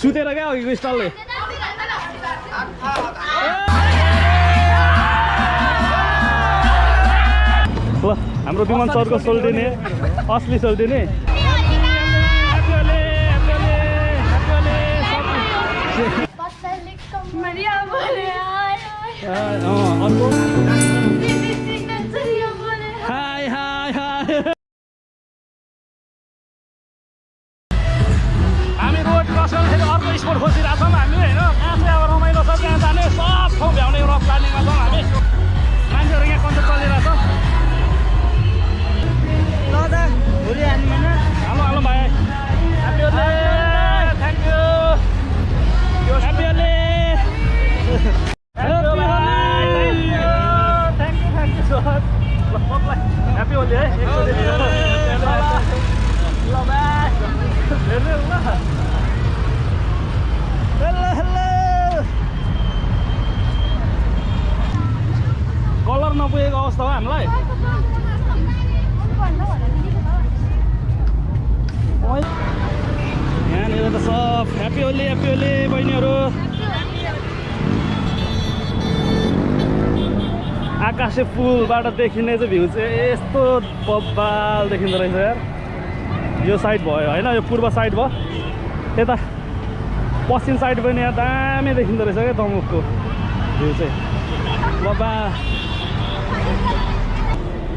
सुतेर क्या अघिको स्टलले ल हाम्रो विमल सरको सोल्टिने असली सोल्टिने हामी रोड क्रस गर्दाखेरि अर्को स्पोट खोजिरहेको छौँ हामी होइन कहाँ चाहिँ अब रमाइलो छ त्यहाँ जाने सब ठाउँ भ्याउने रक प्लानिङमा छौँ हामी मान्छेहरू यहाँ कन्सर्ट चलिरहेछ हेलो हेलो भाइ happy Holi thank you happy Holi thank you sir happy Holi है ल बाई हेर्नु ल हेलो हेलो कलर नपुगेको अवस्था हो हामीलाई यहाँनिर त सब ह्याप्पी होली बहिनीहरू आकाशे पुलबाट देखिने चाहिँ भ्यू चाहिँ यस्तो बब्बाल देखिँदो रहेछ यार यो साइड भयो होइन यो पूर्व साइड भयो त्यता पश्चिम साइड पनि यहाँ दामी देखिँदो रहेछ क्या दमुकको भ्यू चाहिँ बब्बा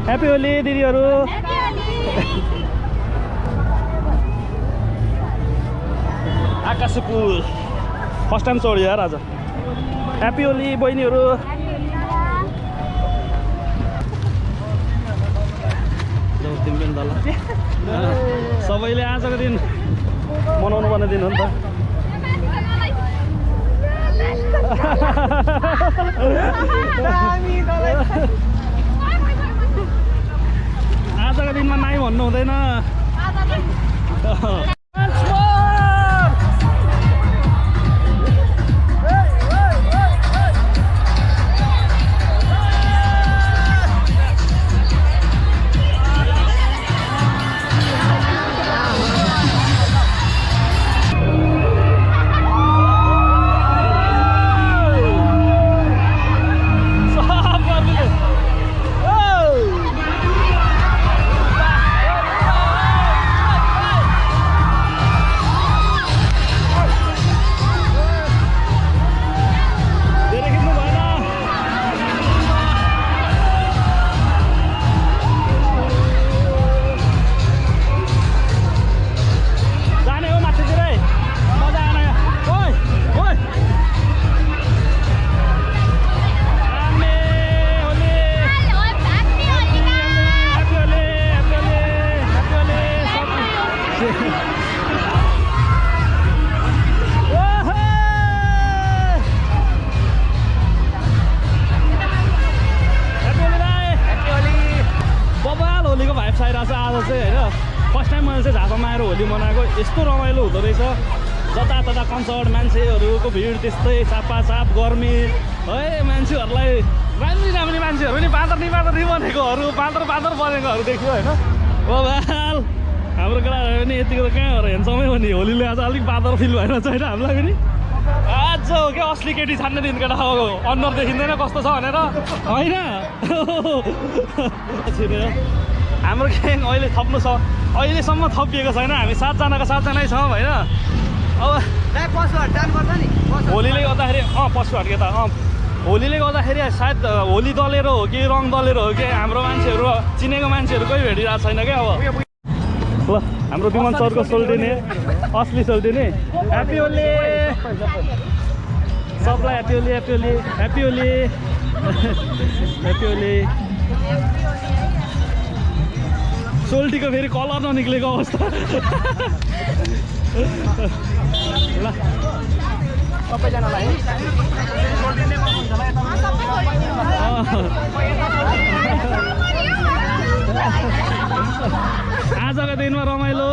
ह्याप्पी होली दिदीहरू आकाश पुल फर्स्ट टाइम चढ्यो यार आज ह्याप्पी होली बहिनीहरू सबैले आजको दिन मनाउनु पर्ने दिन हो नि त आजको दिनमा नाइ भन्नु हुँदैन फर्स्ट टाइम मैले चाहिँ झापामा आएर होली मनाएको यस्तो रमाइलो हुँदो रहेछ जतातता कन्सर्ट मान्छेहरूको भिड त्यस्तै चापाचाप गर्मी है मान्छेहरूलाई राम्री मान्छेहरू नि बाँदर बनेकोहरू बाँदर बनेकोहरू देख्यो होइन बबाल हाम्रो केटाहरू पनि यतिको त कहाँ हो र हेन्समै हो नि होलीले आज अलिक बाँदर फिल भएर चाहिँ हामीलाई पनि आज हो क्या असली केटी छान्ने दिन केटा अनुहार देखिँदैन कस्तो छ भनेर होइन हाम्रो ग्याङ अहिले थप्नु छ अहिलेसम्म थपिएको छैन हामी 7जनाको 7जना छौँ होइन अब होलीले गर्दाखेरि पशुहाट के त होलीले गर्दाखेरि सायद होली दलेर हो कि रङ दलेर हो कि हाम्रो मान्छेहरू चिनेको मान्छेहरू कोही भेटिरहेको छैन क्या अब ल हाम्रो विमल सरको सोल्टिने असली सोल्टिने ह्याप्पी होली सबलाई ह्याप्पी होली सोल्टीको फेरि कलर ननिक्लेको अवस्था ल सबैजनालाई आजको दिनमा रमाइलो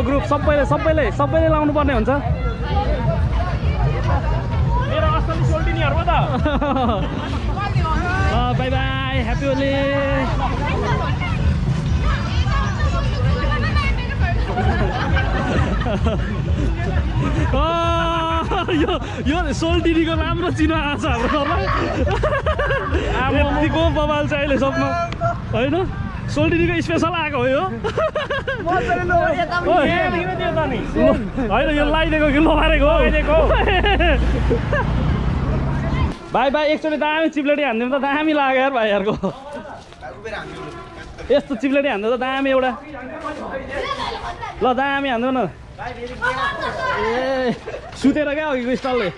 ग्रुप सबैले लाउनु पर्ने हुन्छ मेरो असली सोल्टिनीहरु त बाई बाई ह्याप्पी होली यो सोल्टिनीको राम्रो चिनो आएको छ हाम्रो यतिको बबाल चाहिँ अहिलेसम्म होइन सोल्टिनीको स्पेसल आएको हो यो होइन यो लगाइदिएको कि लगाएको भाइ भाइ एकचोटि दामी चिप्लेटी हानिदिउँ त दामी लाग्यो यार भाइहरूको यस्तो चिप्लेटी हान्दा त दामी एउटा ल दामी हान्दिउँ न ए सुतेर क्या अघिको स्टलले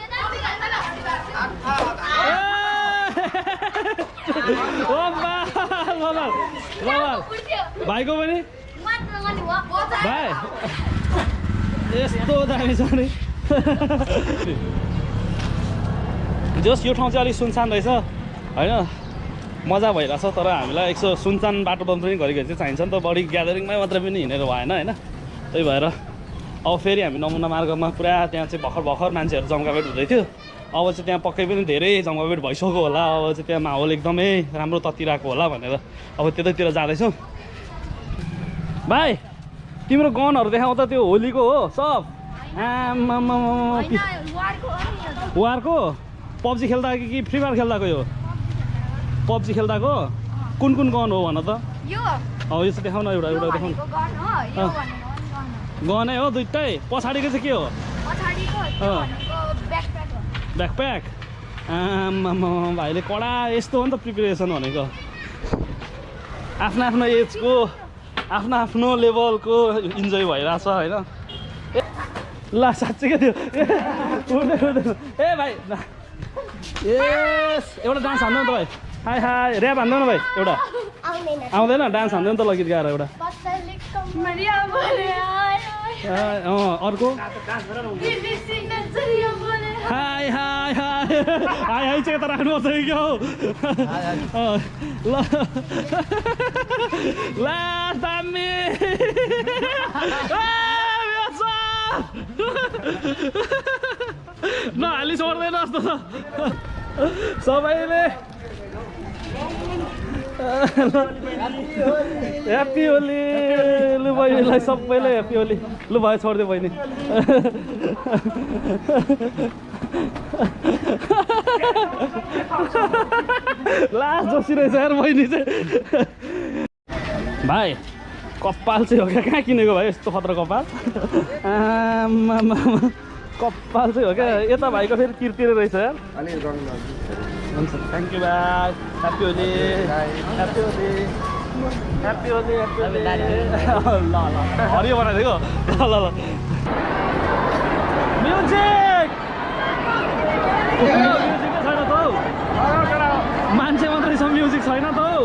भाइको पनि भाइ यस्तो दामी छ नि जस यो ठाउँ चाहिँ अलिक सुनसान रहेछ होइन मजा भइरहेछ तर हामीलाई यसो सुनसान बाटो पनि घरिघरि चाहिँ चाहिन्छ नि त बढी ग्यादरिङमै मात्रै पनि हिँडेर भएन होइन त्यही भएर अब फेरि हामी नमुना मार्गमा पुरा त्यहाँ चाहिँ भर्खर मान्छेहरू जमघाट हुँदै थियो अब चाहिँ त्यहाँ पक्कै पनि धेरै जमघाट भइसक्यो होला अब चाहिँ त्यहाँ माहौल एकदमै राम्रो ततिरहेको होला भनेर अब त्यतैतिर जाँदैछौँ भाइ तिम्रो गनहरू देखाउ त त्यो होलीको हो सब वारको पब्जी खेल्दा कि फ्री फायर खेल्दाको यो पब्जी खेल्दाको कुन गन हो भन त अब यो चाहिँ देखाउन एउटा देखाउनु गनै हो दुइटै पछाडिको चाहिँ के हो ब्याकप्याक भाइले कडा यस्तो हो नि त प्रिपेरेसन भनेको आफ्नो एजको आफ्नो लेभलको इन्जोय भइरहेछ होइन ल साँच्चै क्या त्यो ए भाइ यस एउटा डान्स हान्नु त भाइ हाई ऱ्याप हान्नु न भाइ एउटा आउँदैन डान्स हान्दैन त ल गीत गाएर एउटा अर्को हाई चाहिँ यता राख्नुपर्छ कि क्या हौ ल लास्ट दामी नहाली छोड्दैन जस्तो छ सबैले ह्याप्पी होली लु बहिनीलाई सबैले ह्याप्पी होली लु भयो छोडिदियो बहिनी लास्ट जोसी रहेछ यार बहिनी चाहिँ भाइ कपाल चाहिँ हो क्या कहाँ किनेको भाइ यस्तो खतरा कपाल कपाल चाहिँ हो क्या यता भाइको फेरि किर्तिर रहेछ यार हुन्छ थ्याङ्क यू भाइ happy Holi happy Holi happy Holi happy Holi ल हरियो बनाइदिएको ल म्युजिक म्युजिकै छैन त हौ मान्छे मात्रै छ म्युजिक छैन त हौ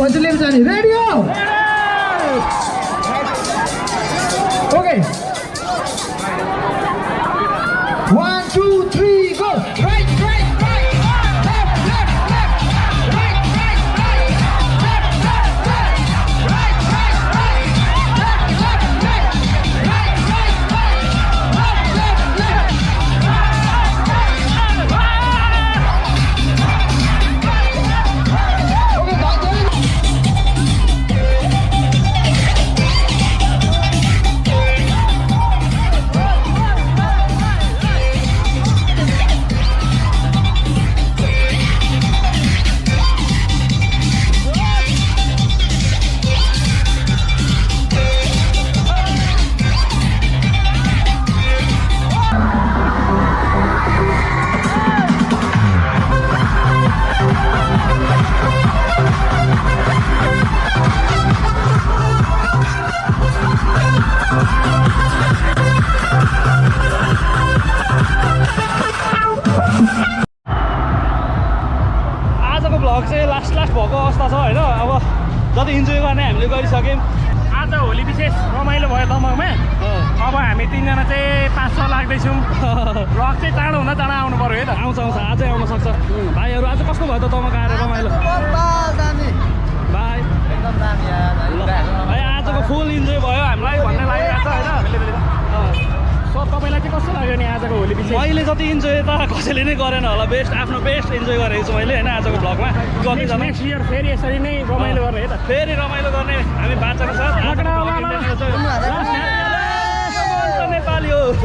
हजुरले जाने रेडी हो okay 1 2 3 go right right right left left left right right right left left left right right right left left left right right right left left left okay भाइ आजको भ्लग चाहिँ लास्ट भएको अवस्था छ होइन अब जति इन्जोय गर्ने हामीले गरिसक्यौँ आज होली विशेष रमाइलो भयो दमकमा अब हामी तिनजना चाहिँ 5-6 लाग्दैछौँ रक चाहिँ चाँडो भन्दा चाँडो आउनु पर्यो है त आउँछ आजै आउन सक्छ भाइहरू आज कस्तो भयो त तमक आएर रमाइलो भाइ भाइ आजको फुल इन्जोय भयो हामीलाई भन्ने लागिरहेको छ होइन सो तपाईँलाई चाहिँ कस्तो लाग्यो नि आजको होली विशेष मैले जति इन्जोय त कसैले नै गरेन होला आफ्नो बेस्ट इन्जोय गरेको छु मैले होइन आजको भ्लगमा कतिजना नेक्स्ट इयर फेरि यसरी नै रमाइलो गर्ने है त फेरि रमाइलो गर्ने हामी बाँचेको छ नेपाली हो